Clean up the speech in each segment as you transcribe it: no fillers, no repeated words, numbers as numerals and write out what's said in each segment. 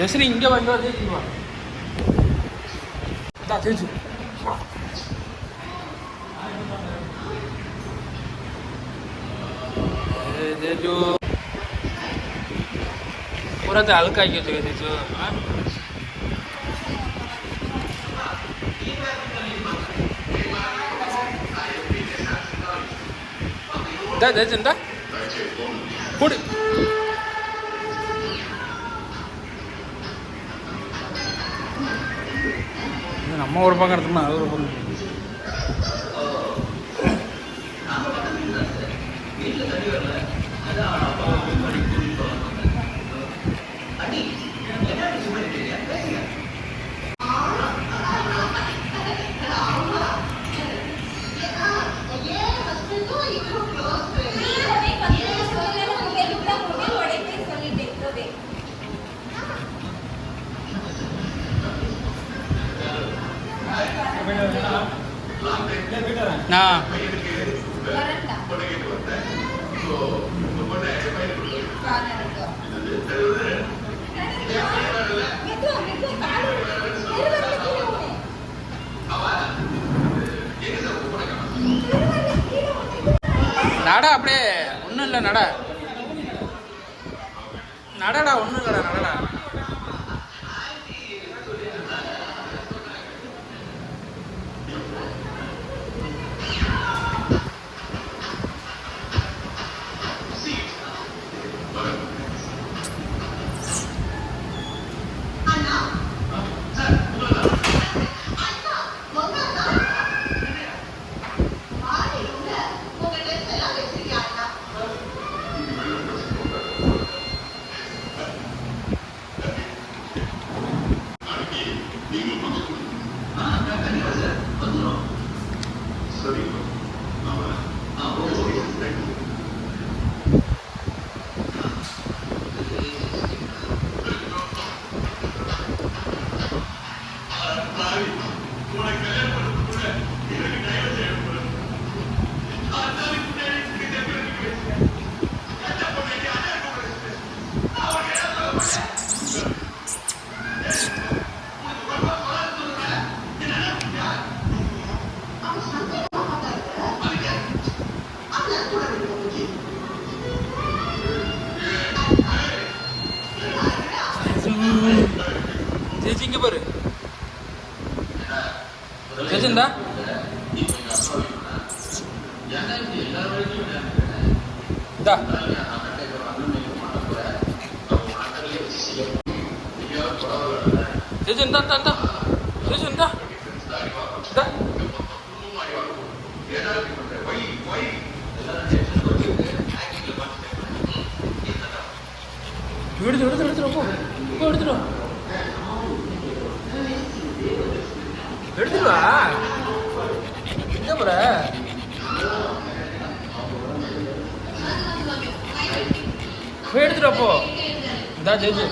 ஜெஸ்ரீ இங்கே வா, இங்கே வா, ஜெயிச்சு வா. ஜெயிச்சு जो पूरा तो हल्का ही हो गया जो दा दे चंदा फुड நம்ம ஒரு பக்கம் எடுத்தோம்னா அது ஒரு பக்கம். நடா அப்படியே ஒன்றும் இல்லை நடா நடடா ஒன்றும் இல்லைடா நடடா. இங்க பாரு ஜெஜந்தா டா ஜெஜந்தா தந்தா ஜெஜந்தா டா எடுத்துரு போ எடுத்துரு எடுத்துட்டு வா. எங்க போற? போய் எடுத்துட்டு போ. இதா ஜெயிச்சு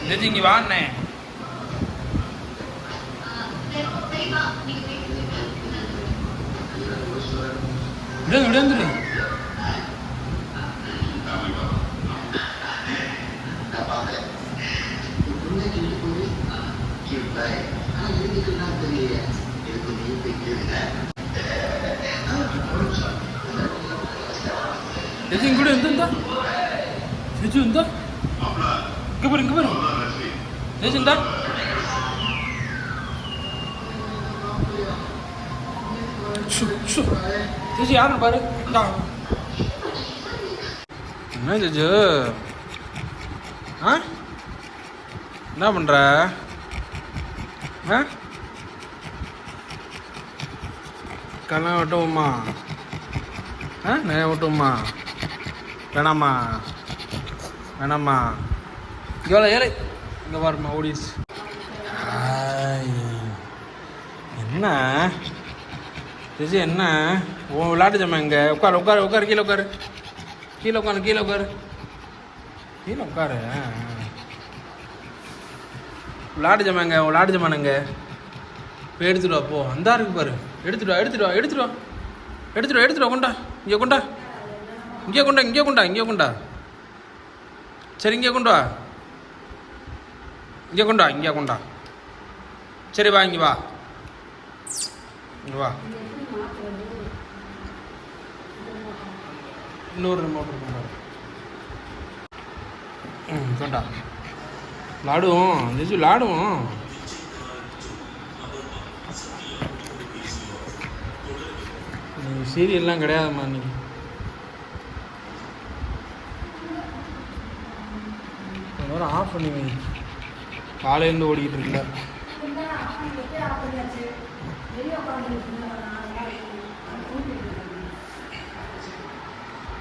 ஜெயிச்சு இங்க வாண்ணே. விடுந்துரு கூட எந்த ஜெஜு இந்த இங்க பாரு ஜெஜு இந்த ஜெஜு யாருன்னு பாரு. என்ன ஜெஜு என்ன பண்ற? கண்ணா விட்டுவோம்மா? நிறைய விட்டுவோம்மா? வேணாம்மா இவ்வளோ ஏழை இங்கே பாருமா ஓடிஸ். என்ன ஜெஜி என்ன உன் விளையாட்டு ஜாமா இங்கே உட்காரு கீழே உட்காரு விளையாட்டு ஜாமாங்க விளையாட்டு ஜாமானுங்க போய் எடுத்துட்டு வா போ. அந்தா இருக்கு பாரு. எடுத்துட்டு வா எடுத்துட்டு வா எடுத்துட்டு வா எடுத்துட்டு வா எடுத்துட்டு வா. கொண்டா இங்கே கொண்டா இங்கே கொண்டா இங்கே கொண்டா இங்கே கொண்டா. சரி இங்கே கொண்டு வா இங்கே கொண்டா இங்கே கொண்டா. சரி வா இங்கே வா இங்கே வா. இன்னொரு ரிமோட் கொண்டா. கொண்டா விளாடுவோம் ஜெஜு விளாடுவோம். சீரியல்லாம் கிடையாதும்மா இன்னைக்கு. நேரம் ஆஃப் பண்ணி வை. காலையிலேருந்து ஓடிக்கிட்டு இருக்குல்ல.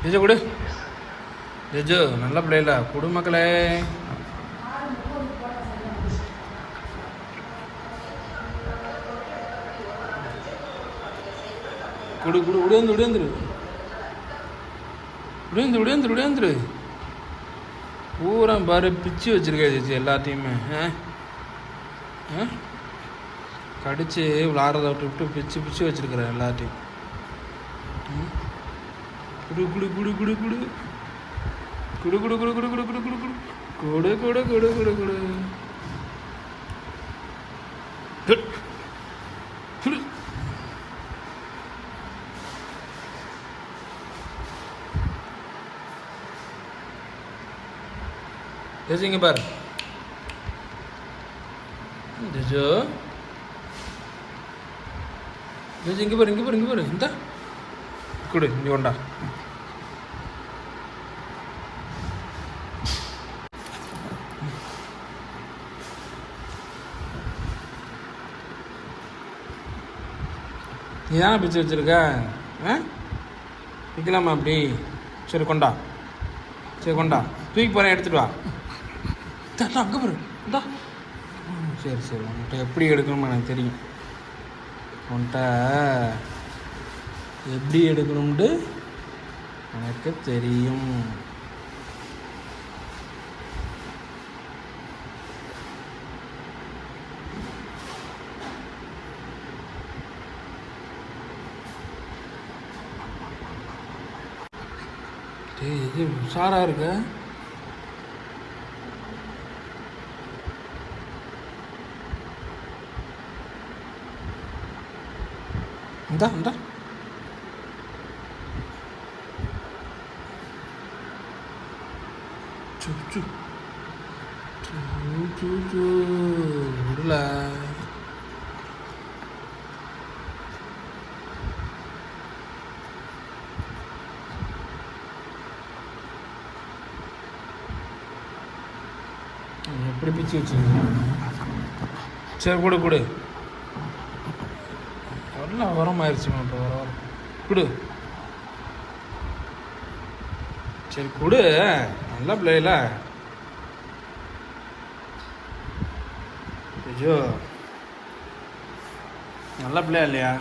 ஜெஜு கொடு. ஜெஜு நல்ல பிள்ளைல கொடு மக்களே. குடு குடு உடையந்து உடையந்துரு உடையந்து உடையந்துரு உடையந்துரு. பூரா பாரு பிச்சு வச்சிருக்கா ஜெஜி எல்லாத்தையுமே. கடிச்சு விளாட்றத விட்டு விட்டு பிச்சு பிச்சு வச்சிருக்கிறேன் எல்லாத்தையும். குடு குடு குடு குடு குடு குடு குடு குடு குடு குடு குடு குடு குடு குடு குடு குடு குடு குடு குடு. ஜெஜு இங்கே பாரு. ஜெஜு ஜெஜு இங்கே பாரு இங்கே பாரு இங்கே பாரு. இந்த கொடு இங்கே கொண்டா. நீ தானே பிச்சு வச்சுருக்க. விற்கலாமா அப்படி? சரி கொண்டா சரி கொண்டா. தூக்கி போகிறேன் எடுத்துகிட்டு வா. அங்கே பாரு இந்தா. சரி சரி உன்கிட்ட எப்படி எடுக்கணும்னு எனக்கு தெரியும். உன்கிட்ட எப்படி எடுக்கணும்ட்டு எனக்கு தெரியும். இது உஷாராக இருக்க. இந்தா இந்தா. விடல. எப்படி பிச்சு வச்சுருக்கீங்க? சரி கொடு கொடு. எல்லாம் உரமாயிருச்சுமா இப்போ வர வர. கொடு. சரி கொடு. நல்லா பிள்ளைல. ஐயோ நல்ல பிள்ளையா இல்லையா?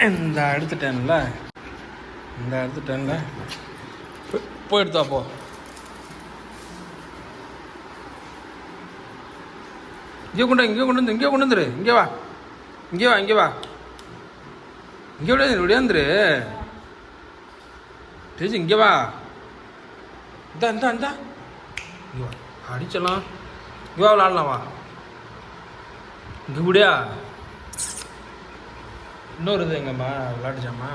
இந்த எடுத்துட்டேன்ல இந்த எடுத்துட்டேன்ல. போய் எடுத்தா போ. இங்கே கொண்டு இங்கே கொண்டு வந்து இங்கே கொண்டு வந்துரு. இங்கே வா இங்கே வா இங்கே வா இங்கே விடையாந்துரு. டேஜி இங்கே வா. இந்தா இந்தா இந்தா இங்கே வா. அடிச்சலாம். இங்கே வா விளாட்லாம் வா. இங்கே விடியா. இன்னொரு இது எங்கம்மா விளாட்டுச்சாம்மா.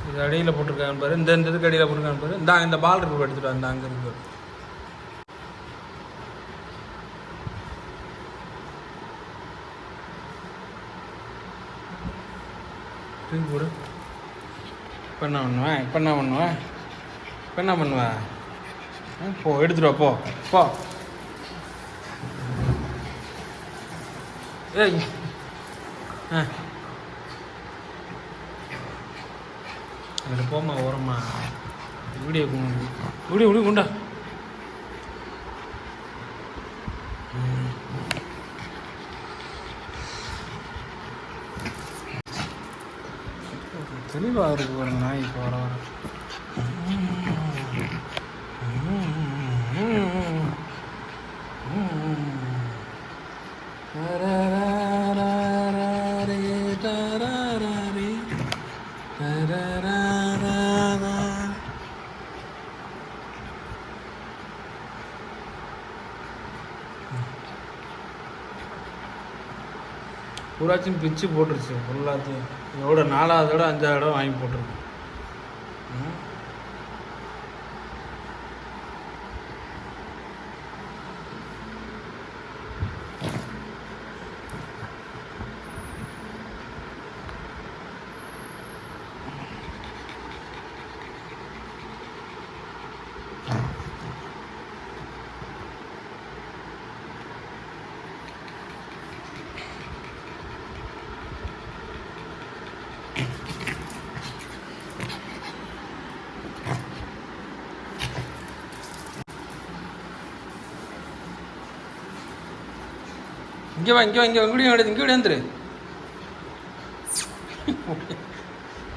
இது அடியில் போட்டிருக்காங்க பாரு. இந்த இதுக்கு அடியில் போட்டிருக்காங்க பாரு. இந்த பால் இருக்கு எடுத்துட்டு வா. இந்த அங்கே இருக்கு. போடு. இப்போ என்ன பண்ணுவேன்? இப்போ என்ன பண்ணுவேன்? இப்போ என்ன பண்ணுவேன்? போ எடுத்துட்டு வா. போ போ. ஏய் அதில் போமா ஓரமா. வீடியோ வீடியோ வீடியோ கொண்டா. தெளிவாக இருக்கு ஒரு நாய் இப்போ வர வர. பூராச்சும் பிச்சு போட்டுருச்சு ஃபுல்லாத்தையும். இதோட 4வது இடம் 5வது இடம் வாங்கி போட்டிருக்கு. இங்கே வா இங்கே வா இங்கே இங்கூடியும் எடுத்து இங்கே வந்துரு.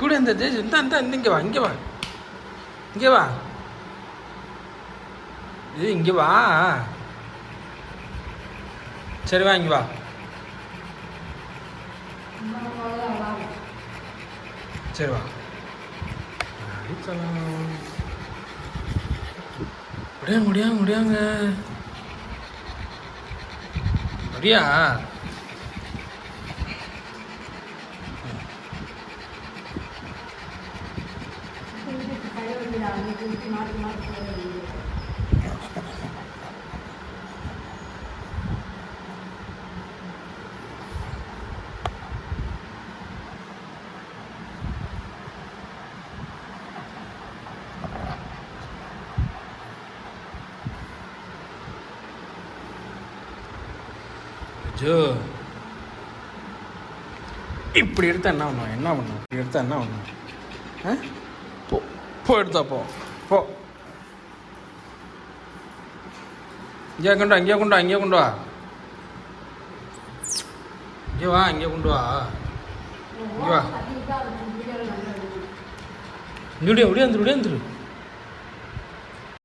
கூட இந்த ஜெயிச்சு இந்த இங்கே வா இங்கே வா இங்கே வா. இது இங்கே வா. சரி வா இங்கே வா. சரி வா. முடியாங்க அப்படியா? ஜோ இப்படி எடுத்தா என்ன பண்ணும் இப்படி எடுத்தா என்ன பண்ணும்? போ எடுத்தா போ போ. இங்கே கொண்டு வா இங்கே கொண்டு வா இங்கே கொண்டு வா இங்கே வா இங்கே கொண்டு வா இங்கே வா. இங்கே விடியா விடியாந்துரு விடியாந்துரு.